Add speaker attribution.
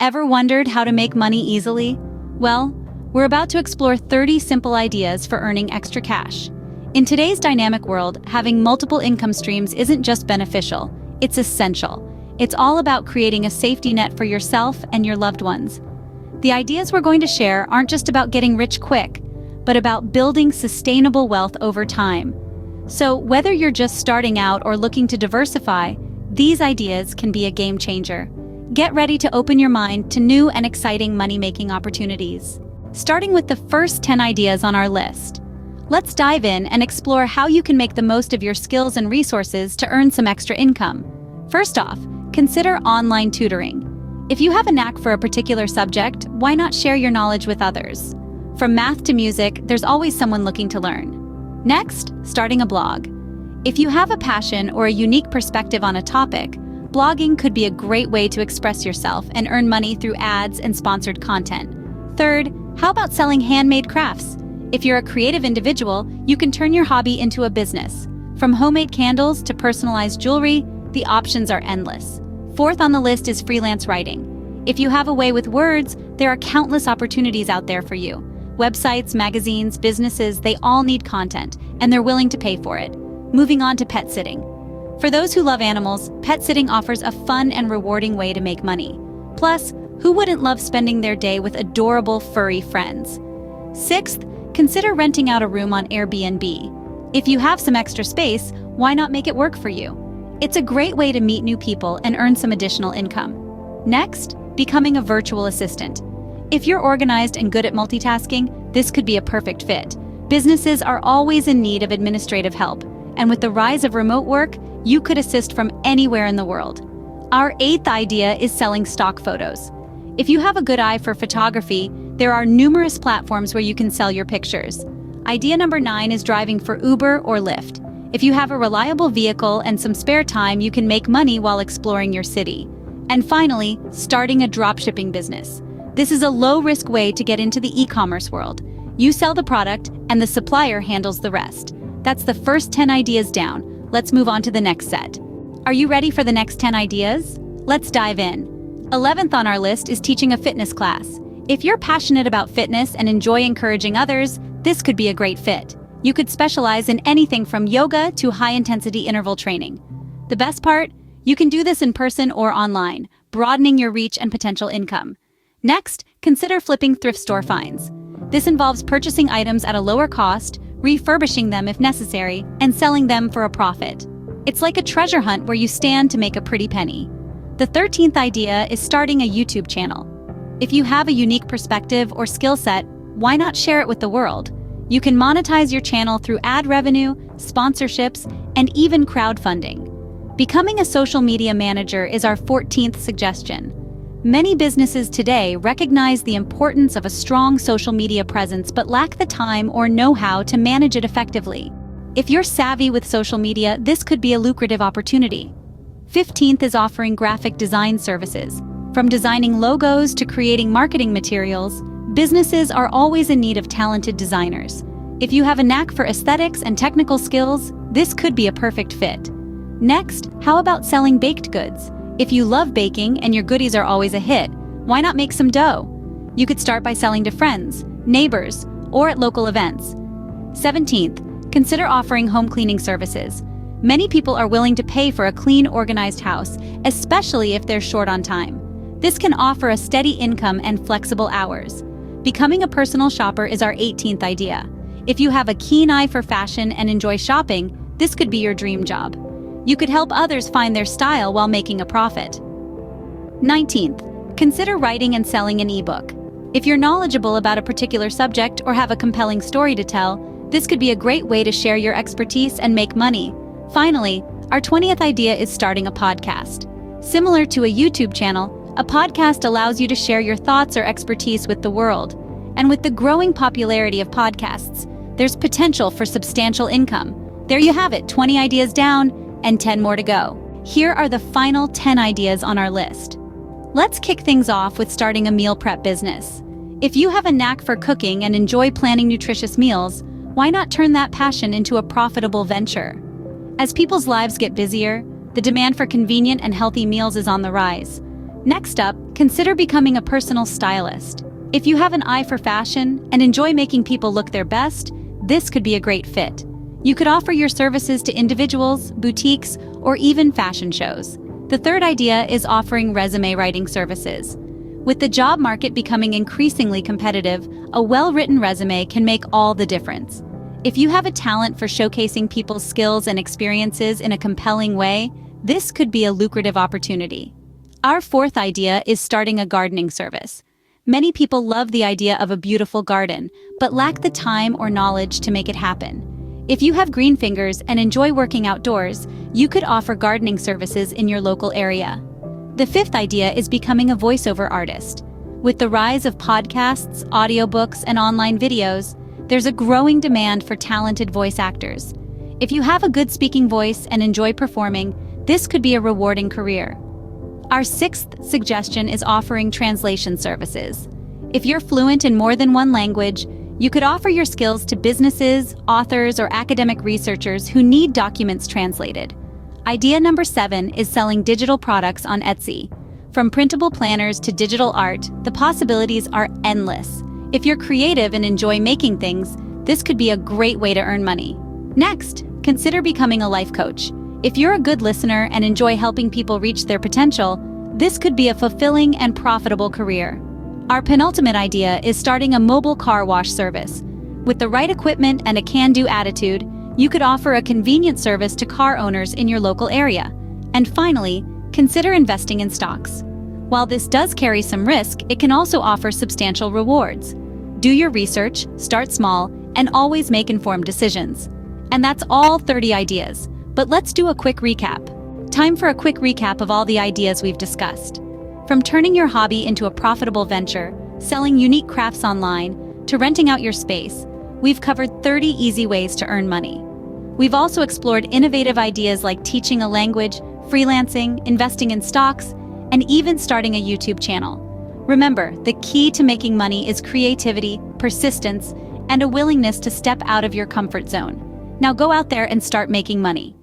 Speaker 1: Ever wondered how to make money easily? Well, we're about to explore 30 simple ideas for earning extra cash. In today's dynamic world, having multiple income streams isn't just beneficial, it's essential. It's all about creating a safety net for yourself and your loved ones. The ideas we're going to share aren't just about getting rich quick, but about building sustainable wealth over time. So whether you're just starting out or looking to diversify, these ideas can be a game changer. Get ready to open your mind to new and exciting money-making opportunities. Starting with the first 10 ideas on our list. Let's dive in and explore how you can make the most of your skills and resources to earn some extra income. First off, consider online tutoring. If you have a knack for a particular subject, why not share your knowledge with others? From math to music, there's always someone looking to learn. Next, starting a blog. If you have a passion or a unique perspective on a topic, blogging could be a great way to express yourself and earn money through ads and sponsored content. Third, how about selling handmade crafts? If you're a creative individual, you can turn your hobby into a business. From homemade candles to personalized jewelry, the options are endless. Fourth on the list is freelance writing. If you have a way with words, there are countless opportunities out there for you. Websites, magazines, businesses, they all need content, and they're willing to pay for it. Moving on to pet sitting. For those who love animals, pet sitting offers a fun and rewarding way to make money. Plus, who wouldn't love spending their day with adorable furry friends? Sixth, consider renting out a room on Airbnb. If you have some extra space, why not make it work for you? It's a great way to meet new people and earn some additional income. Next, becoming a virtual assistant. If you're organized and good at multitasking, this could be a perfect fit. Businesses are always in need of administrative help, and with the rise of remote work, you could assist from anywhere in the world. Our eighth idea is selling stock photos. If you have a good eye for photography, there are numerous platforms where you can sell your pictures. Idea number 9 is driving for Uber or Lyft. If you have a reliable vehicle and some spare time, you can make money while exploring your city. And finally, starting a dropshipping business. This is a low-risk way to get into the e-commerce world. You sell the product, and the supplier handles the rest. That's the first 10 ideas down. Let's move on to the next set. Are you ready for the next 10 ideas? Let's dive in. 11th on our list is teaching a fitness class. If you're passionate about fitness and enjoy encouraging others, this could be a great fit. You could specialize in anything from yoga to high-intensity interval training. The best part? You can do this in person or online, broadening your reach and potential income. Next, consider flipping thrift store finds. This involves purchasing items at a lower cost, refurbishing them if necessary, and selling them for a profit. It's like a treasure hunt where you stand to make a pretty penny. The 13th idea is starting a YouTube channel. If you have a unique perspective or skill set, why not share it with the world? You can monetize your channel through ad revenue, sponsorships, and even crowdfunding. Becoming a social media manager is our 14th suggestion. Many businesses today recognize the importance of a strong social media presence but lack the time or know-how to manage it effectively. If you're savvy with social media, this could be a lucrative opportunity. 15th is offering graphic design services. From designing logos to creating marketing materials, businesses are always in need of talented designers. If you have a knack for aesthetics and technical skills, this could be a perfect fit. Next, how about selling baked goods? If you love baking and your goodies are always a hit, why not make some dough? You could start by selling to friends, neighbors, or at local events. 17th, consider offering home cleaning services. Many people are willing to pay for a clean, organized house, especially if they're short on time. This can offer a steady income and flexible hours. Becoming a personal shopper is our 18th idea. If you have a keen eye for fashion and enjoy shopping, this could be your dream job. You could help others find their style while making a profit. 19th, consider writing and selling an ebook. If you're knowledgeable about a particular subject or have a compelling story to tell, this could be a great way to share your expertise and make money. Finally, our 20th idea is starting a podcast. Similar to a YouTube channel, a podcast allows you to share your thoughts or expertise with the world. And with the growing popularity of podcasts, there's potential for substantial income. There you have it, 20 ideas down and 10 more to go. Here are the final 10 ideas on our list. Let's kick things off with starting a meal prep business. If you have a knack for cooking and enjoy planning nutritious meals, why not turn that passion into a profitable venture? As people's lives get busier, the demand for convenient and healthy meals is on the rise. Next up, consider becoming a personal stylist. If you have an eye for fashion and enjoy making people look their best, this could be a great fit. You could offer your services to individuals, boutiques, or even fashion shows. The third idea is offering resume writing services. With the job market becoming increasingly competitive, a well-written resume can make all the difference. If you have a talent for showcasing people's skills and experiences in a compelling way, this could be a lucrative opportunity. Our fourth idea is starting a gardening service. Many people love the idea of a beautiful garden, but lack the time or knowledge to make it happen. If you have green fingers and enjoy working outdoors, you could offer gardening services in your local area. The fifth idea is becoming a voiceover artist. With the rise of podcasts, audiobooks, and online videos, there's a growing demand for talented voice actors. If you have a good speaking voice and enjoy performing, this could be a rewarding career. Our sixth suggestion is offering translation services. If you're fluent in more than one language, you could offer your skills to businesses, authors, or academic researchers who need documents translated. Idea number 7 is selling digital products on Etsy. From printable planners to digital art, the possibilities are endless. If you're creative and enjoy making things, this could be a great way to earn money. Next, consider becoming a life coach. If you're a good listener and enjoy helping people reach their potential, this could be a fulfilling and profitable career. Our penultimate idea is starting a mobile car wash service. With the right equipment and a can-do attitude, you could offer a convenient service to car owners in your local area. And finally, consider investing in stocks. While this does carry some risk, it can also offer substantial rewards. Do your research, start small, and always make informed decisions. And that's all 30 ideas. But let's do a quick recap. Time for a quick recap of all the ideas we've discussed. From turning your hobby into a profitable venture, selling unique crafts online, to renting out your space, we've covered 30 easy ways to earn money. We've also explored innovative ideas like teaching a language, freelancing, investing in stocks, and even starting a YouTube channel. Remember, the key to making money is creativity, persistence, and a willingness to step out of your comfort zone. Now go out there and start making money.